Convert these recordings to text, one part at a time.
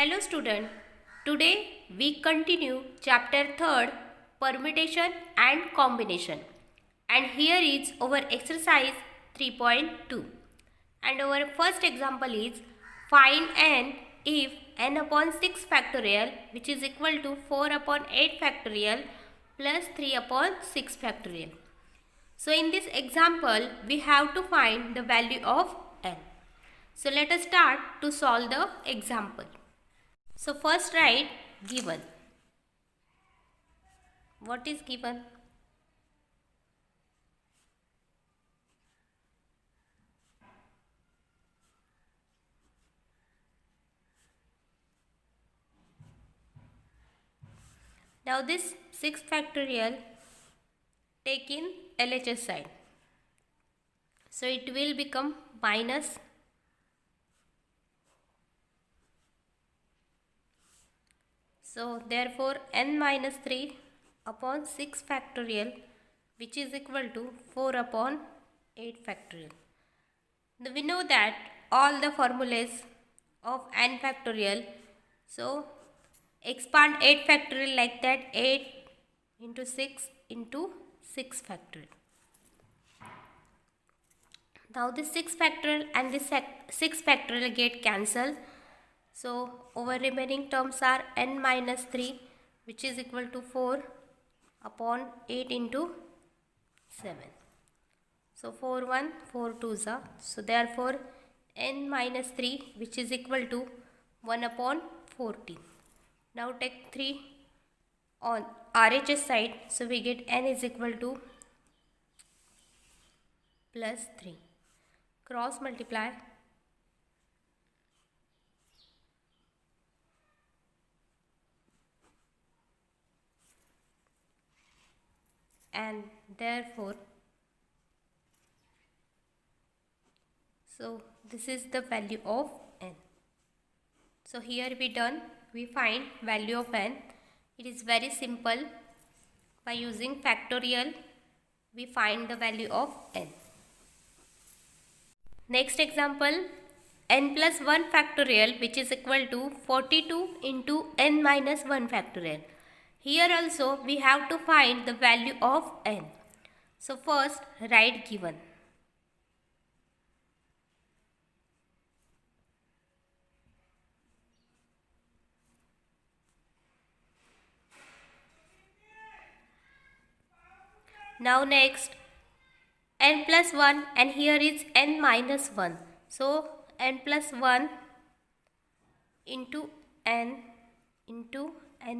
Hello student, today we continue chapter 3rd permutation and combination, and here is our exercise 3.2 and our first example is find n if n upon 6 factorial which is equal to 4 upon 8 factorial plus 3 upon 6 factorial. So in this example we have to find the value of n. So let us start to solve the example. So first write given. What is given? Now this 6 factorial take in LHS side. So it will become minus . So therefore n minus 3 upon 6 factorial which is equal to 4 upon 8 factorial. Now we know that all the formulas of n factorial. So expand 8 factorial like that, 8 into 6 into 6 factorial. Now this 6 factorial and this 6 factorial get cancelled. So our remaining terms are n minus 3 which is equal to 4 upon 8 into 7. So 4 1 4 2s are. So therefore n minus 3 which is equal to 1 upon 14. Now take 3 on RHS side. So we get n is equal to plus 3. Cross multiply. And therefore, so this is the value of n. So here we done, we find value of n. It is very simple. By using factorial, we find the value of n. Next example, n plus 1 factorial which is equal to 42 into n minus 1 factorial. Here also we have to find the value of n. So first write given. Now next n plus 1 and here is n minus 1. So n plus 1 into n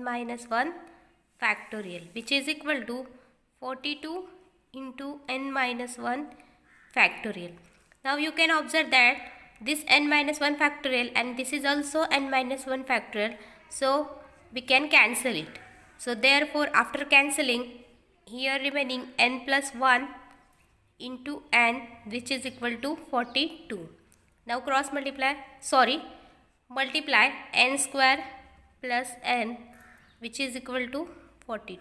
minus 1 factorial which is equal to 42 into n minus 1 factorial. Now you can observe that this n minus 1 factorial and this is also n minus 1 factorial. So we can cancel it. So therefore after cancelling, here remaining n plus 1 into n which is equal to 42. Now cross multiply, multiply n square plus n which is equal to 42.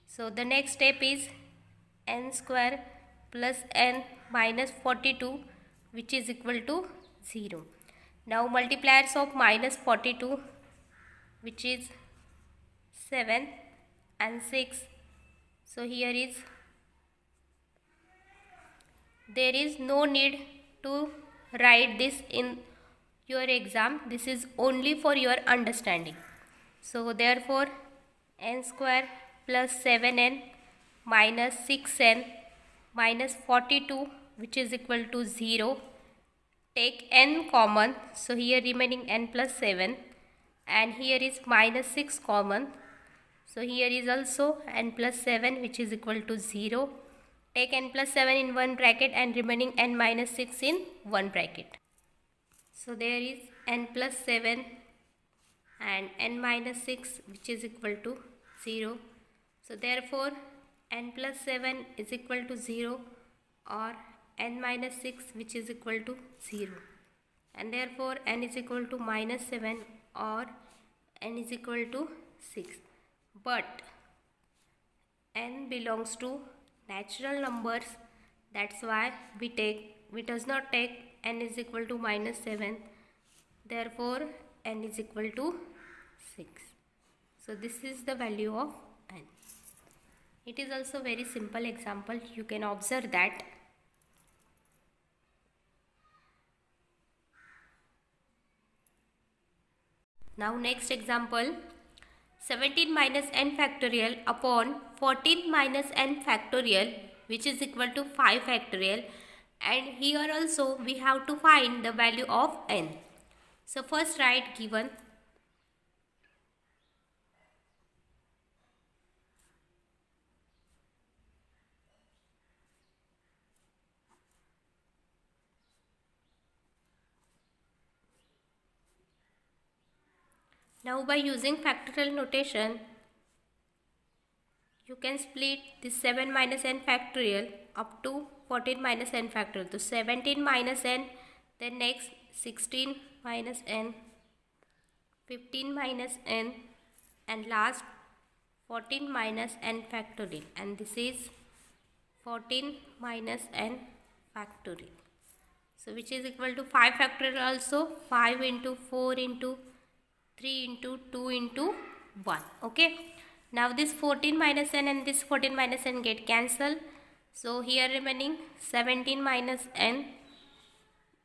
So the next step is n square plus n minus 42 which is equal to 0. Now multipliers of minus 42 which is 7 and 6. So here is, there is no need to write this in your exam. This is only for your understanding. So therefore n square plus 7n minus 6n minus 42 which is equal to 0. Take n common. So here remaining n plus 7 and here is minus 6 common. So here is also n plus 7 which is equal to 0. Take n plus 7 in one bracket and remaining n minus 6 in one bracket. So there is n plus 7 and n minus 6 which is equal to 0. So therefore n plus 7 is equal to 0 or n minus 6 which is equal to 0. And therefore n is equal to minus 7 or n is equal to 6. But n belongs to natural numbers, that's why we does not take n is equal to minus 7. Therefore n is equal to 6. So this is the value of n. It is also very simple example. You can observe that. Now next example, 17 minus n factorial upon 14 minus n factorial, which is equal to 5 factorial, and here also we have to find the value of n. So first write given. Now by using factorial notation, you can split this 7 minus n factorial up to 14 minus n factorial. So 17 minus n, then next 16 minus n, 15 minus n, and last 14 minus n factorial, and this is 14 minus n factorial. So which is equal to 5 factorial also, 5 into 4 into 3 into 2 into 1. Okay. Now this 14 minus n and this 14 minus n get cancelled. So here remaining 17 minus n,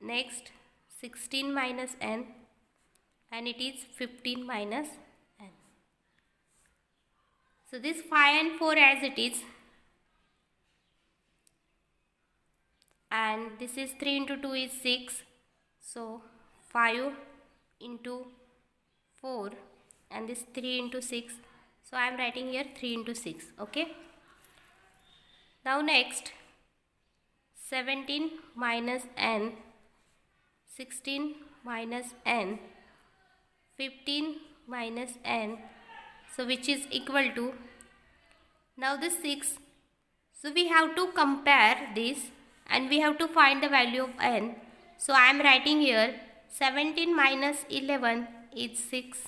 next 16 minus n, and it is 15 minus n. So this 5 and 4 as it is, and this is 3 into 2 is 6. So 5 into 4, and this 3 into 6. So I am writing here 3 into 6. Okay. Now next 17 minus n, 16 minus n, 15 minus n. So which is equal to, now this 6. So we have to compare this and we have to find the value of n. So I am writing here 17 minus 11 is 6.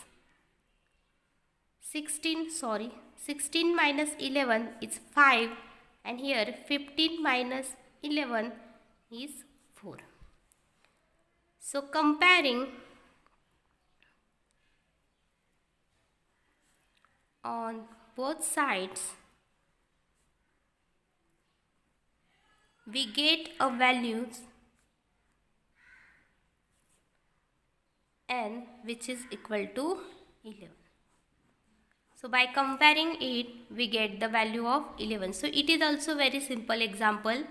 16 minus 11 is 5, and here 15 minus 11 is 4. So comparing on both sides, we get a values n which is equal to 11. So by comparing it, we get the value of 11. So it is also very simple example.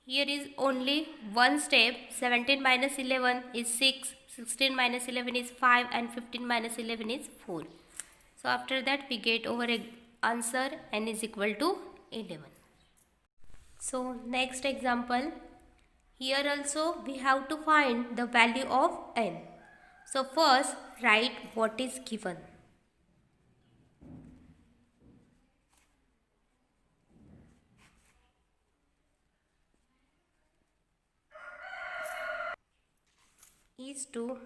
Here is only one step. 17 minus 11 is 6, 16 minus 11 is 5, and 15 minus 11 is 4. So after that we get our answer n is equal to 11. So next example, here also we have to find the value of n. So first write what is given. Is to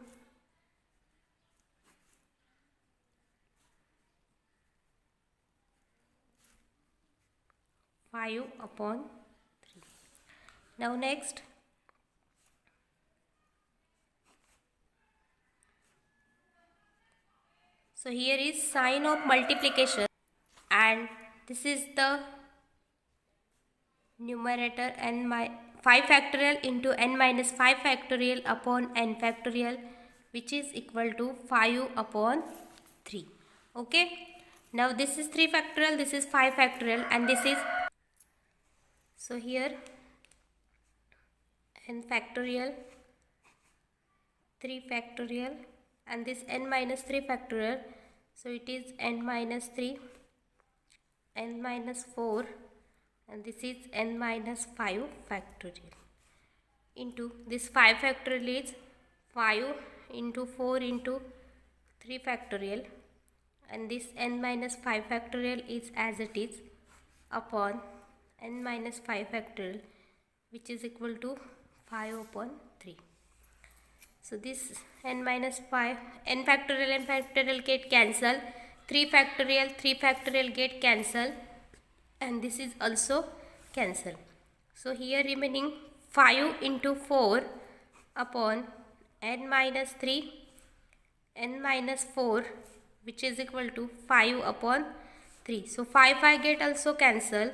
(5 upon 3). Now next, so here is sign of multiplication, and this is the numerator n 5 factorial into n minus 5 factorial upon n factorial, which is equal to 5 upon 3. Okay. Now this is 3 factorial, this is 5 factorial, and this is, so here n factorial, 3 factorial, and this n minus 3 factorial. So it is n minus 3, n minus 4, and this is n minus 5 factorial, into this 5 factorial is 5 into 4 into 3 factorial, and this n minus 5 factorial is as it is upon n minus 5 factorial, which is equal to 5 upon 3. So this n minus 5, n factorial get cancelled, 3 factorial get cancelled, and this is also cancelled. So here remaining 5 into 4 upon n minus 3, n minus 4, which is equal to 5 upon 3. So 5 get also cancel.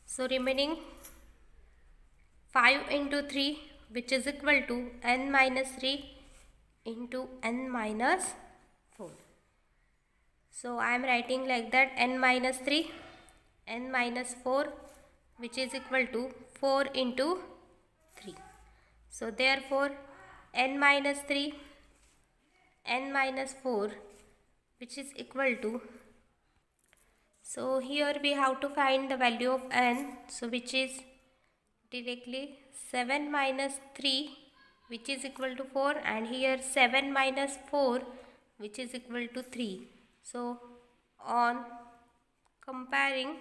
So remaining 5 into 3, which is equal to n minus 3 into n minus 4. So I am writing like that, n minus 3, n minus 4, which is equal to 4 into 3. So therefore n minus 3, n minus 4, which is equal to, so here we have to find the value of n, so which is directly 7 minus 3, which is equal to 4, and here 7 minus 4, which is equal to 3. So on comparing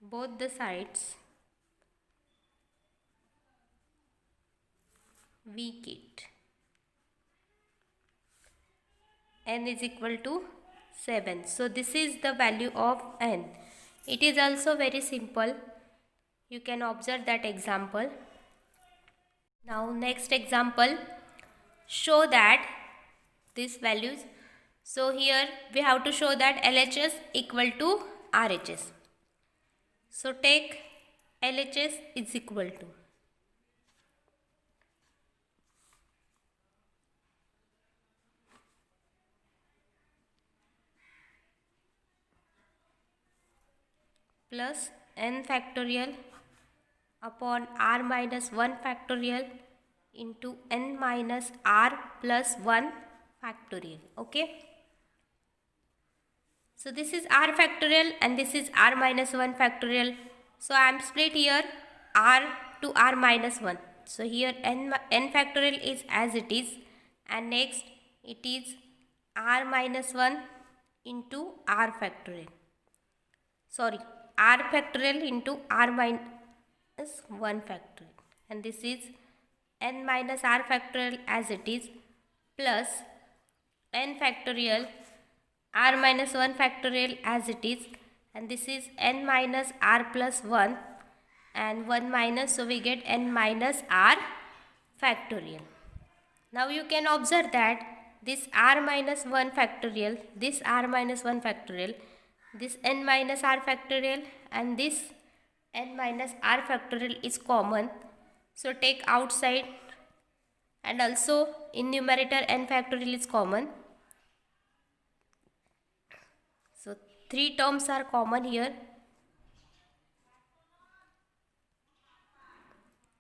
both the sides, we get n is equal to 7. So this is the value of n. It is also very simple. You can observe that example. Now next example, show that these values. So here we have to show that LHS equal to RHS. So take LHS is equal to plus n factorial upon r minus 1 factorial into n minus r plus 1 factorial. Okay. So this is r factorial and this is r minus 1 factorial. So I am split here r to r minus 1. So here n factorial is as it is, and next it is r minus 1 into r factorial. Sorry, r factorial into r minus 1 factorial, and this is n minus r factorial as it is plus n factorial r minus 1 factorial as it is, and this is n minus r plus 1 and 1 minus, so we get n minus r factorial. Now you can observe that this r minus 1 factorial, this r minus 1 factorial, this n minus r factorial and this n minus r factorial is common. So take outside, and also in numerator n factorial is common. So 3 terms are common here.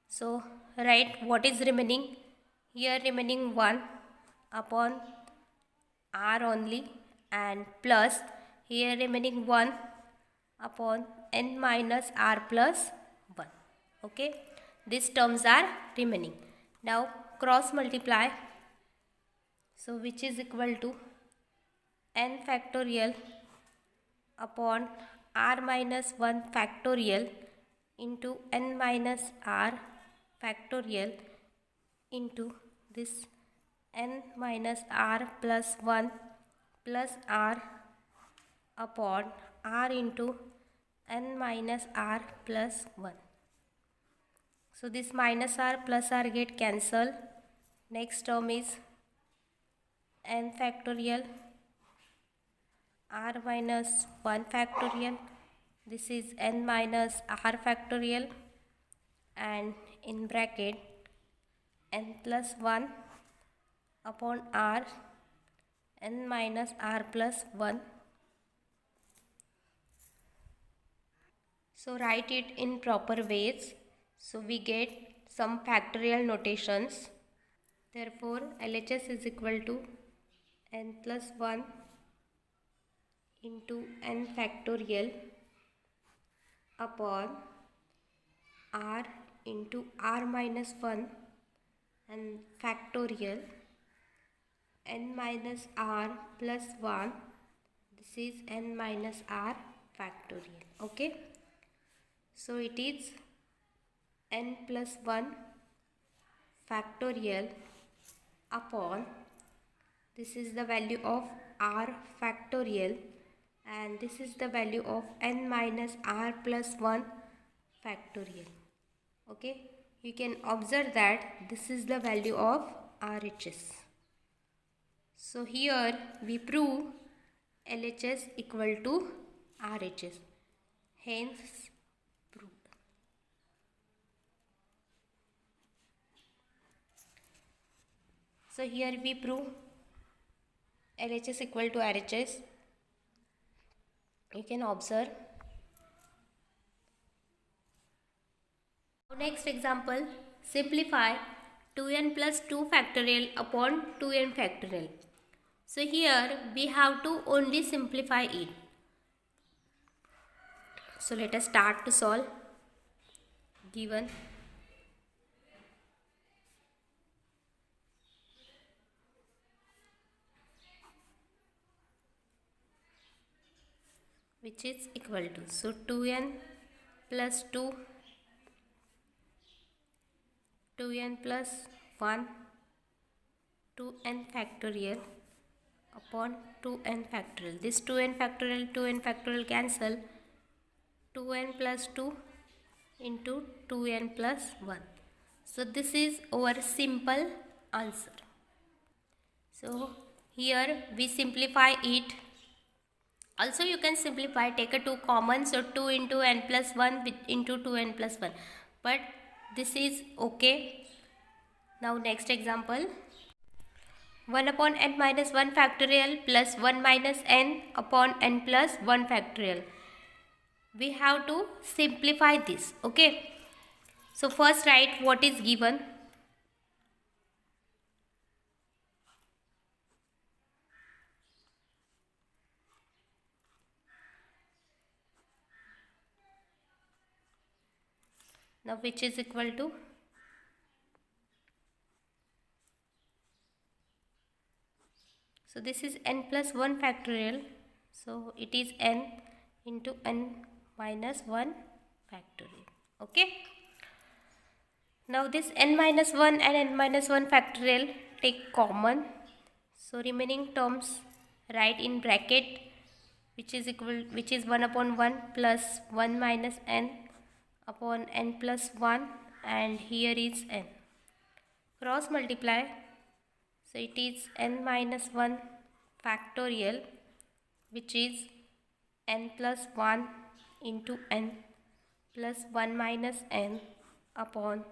So write what is remaining. Here remaining 1 upon r only, and plus here remaining 1 upon n minus r plus 1. Okay, these terms are remaining. Now cross multiply. So which is equal to n factorial upon r minus 1 factorial into n minus r factorial into this n minus r plus 1 plus r upon r into n minus r plus 1. So this minus r plus r get cancelled. Next term is n factorial r minus 1 factorial. This is n minus r factorial, and in bracket n plus 1 upon r n minus r plus 1. So write it in proper ways. So we get some factorial notations. Therefore LHS is equal to n plus 1 into n factorial upon r into r minus 1 and factorial n minus r plus 1. This is n minus r factorial. Okay. So it is n plus 1 factorial upon, this is the value of r factorial, and this is the value of n minus r plus 1 factorial. Okay, you can observe that this is the value of RHS. So here we prove LHS equal to RHS, hence proved. So here we prove LHS equal to RHS. You can observe. Next example, simplify 2n plus 2 factorial upon 2n factorial. So here we have to only simplify it. So let us start to solve. Given which is equal to, so 2n plus 2, 2n plus 1, 2n factorial upon 2n factorial. This 2n factorial cancel. 2n plus 2 into 2n plus 1. So this is our simple answer. So here we simplify it. Also you can simplify, take a 2 common, so 2 into n plus 1 into 2n plus 1. But this is okay. Now next example. 1 upon n minus 1 factorial plus 1 minus n upon n plus 1 factorial. We have to simplify this. Okay. So first write what is given. Now which is equal to, so this is n plus 1 factorial, so it is n into n minus 1 factorial. Okay. Now this n minus 1 and n minus 1 factorial take common, so remaining terms write in bracket, which is 1 upon 1 plus 1 minus n upon n plus 1, and here is n. Cross multiply, so it is n minus 1 factorial, which is n plus 1 into n plus 1 minus n upon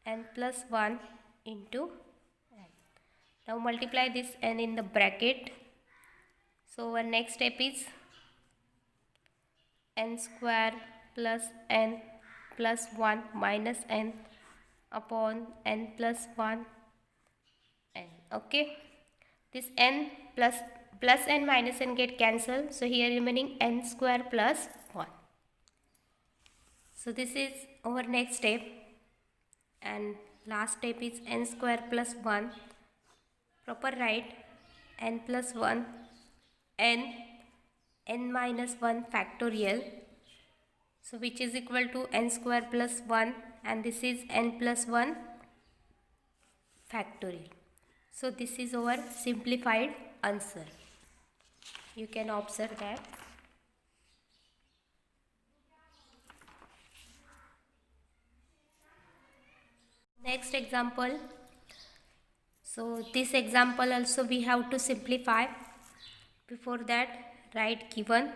n plus 1 into n. Now multiply this n in the bracket. So our next step is n square plus n plus 1 minus n upon n plus 1 n. Okay. This n plus n minus n get cancelled. So here remaining n square plus 1. So this is our next step. And last step is n square plus 1. Proper write n plus 1 n minus 1 factorial. So which is equal to n square plus 1, and this is n plus 1 factorial. So this is our simplified answer. You can observe that. Next example. So this example also we have to simplify. Before that, write given.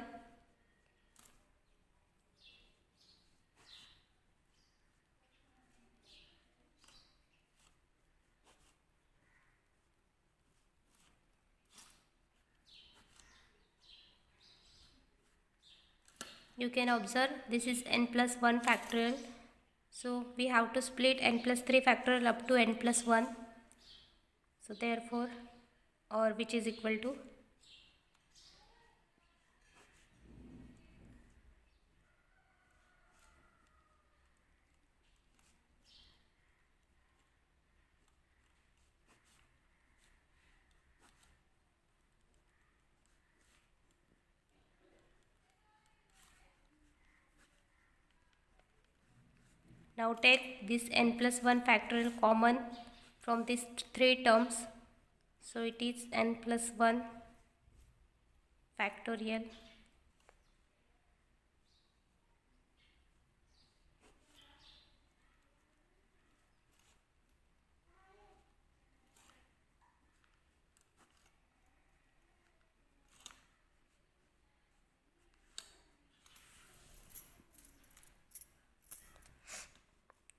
You can observe this is n plus 1 factorial. So we have to split n plus 3 factorial up to n plus 1. So therefore, or which is equal to, now take this n plus 1 factorial common from these 3 terms. So it is n plus 1 factorial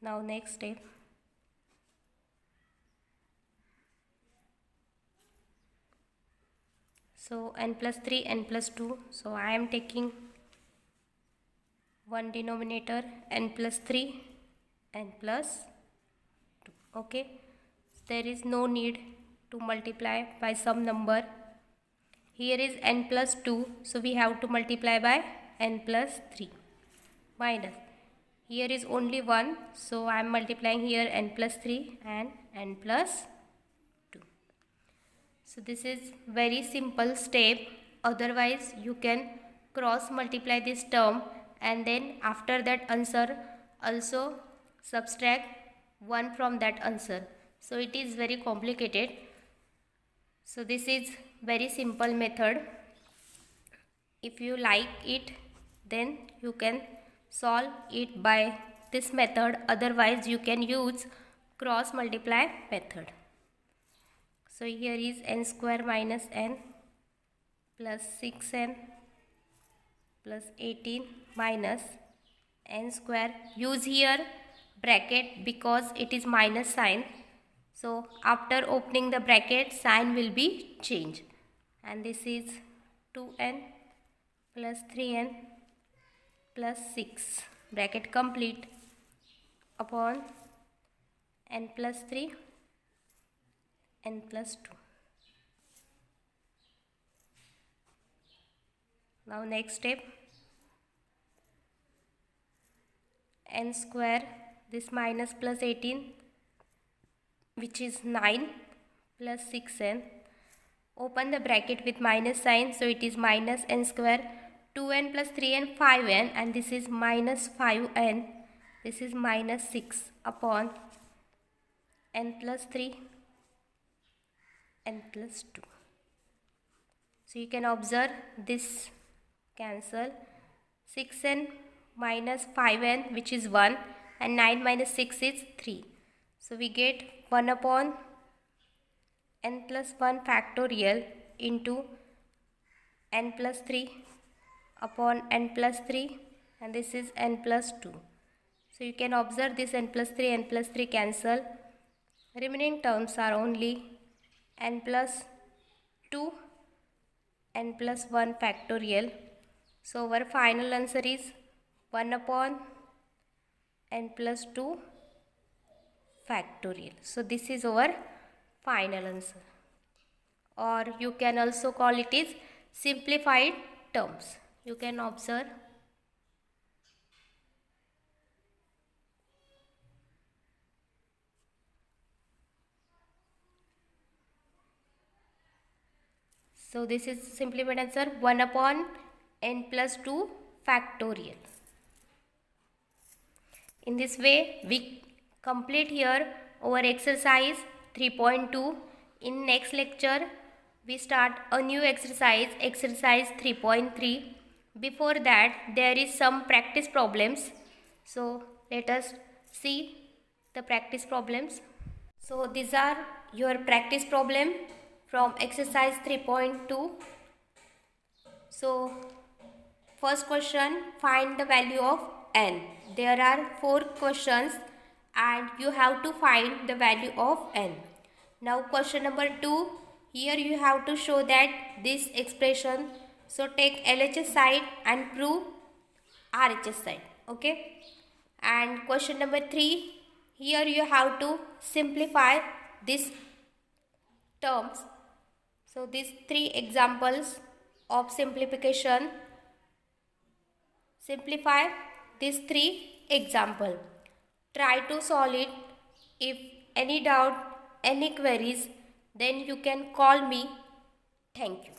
Now next step. So n plus 3, n plus 2. So I am taking one denominator, n plus 3, n plus 2. Okay. There is no need to multiply by some number. Here is n plus 2. So we have to multiply by n plus 3. Minus. Here is only 1. So I am multiplying here n plus 3 and n plus 2. So this is very simple step. Otherwise you can cross multiply this term and then after that answer also subtract 1 from that answer. So it is very complicated. So this is very simple method. If you like it, then you can solve it by this method. Otherwise you can use cross multiply method. So here is n square minus n plus 6n plus 18 minus n square. Use here bracket because it is minus sign. So after opening the bracket, sign will be changed. And this is 2n plus 3n plus 6 bracket complete upon n plus 3 n plus 2. Now next step, n square, this minus plus 18 which is 9 plus 6n. Open the bracket with minus sign, so it is minus n square, 2n plus 3n, 5n, and this is minus 5n. This is minus 6 upon n plus 3 n plus 2. So you can observe this cancel. 6n minus 5n which is 1 and 9 minus 6 is 3. So we get 1 upon n plus 1 factorial into n plus 3 upon n plus 3 and this is n plus 2. So you can observe this n plus 3 cancel. Remaining terms are only n plus 2 n plus 1 factorial. So our final answer is 1 upon n plus 2 factorial. So this is our final answer, or you can also call it is simplified terms. You can observe. So this is simplified answer 1 upon n plus 2 factorial. In this way we complete here our exercise 3.2. In next lecture we start a new exercise, exercise 3.3. Before that there is some practice problems. So let us see the practice problems. So these are your practice problem from exercise 3.2. So first question, find the value of n. There are 4 questions and you have to find the value of n. Now question number 2, here you have to show that this expression, so take LHS side and prove RHS side. Okay. And question number 3, here you have to simplify these terms. So these 3 examples of simplification. Simplify these 3 examples. Try to solve it. If any doubt, any queries, then you can call me. Thank you.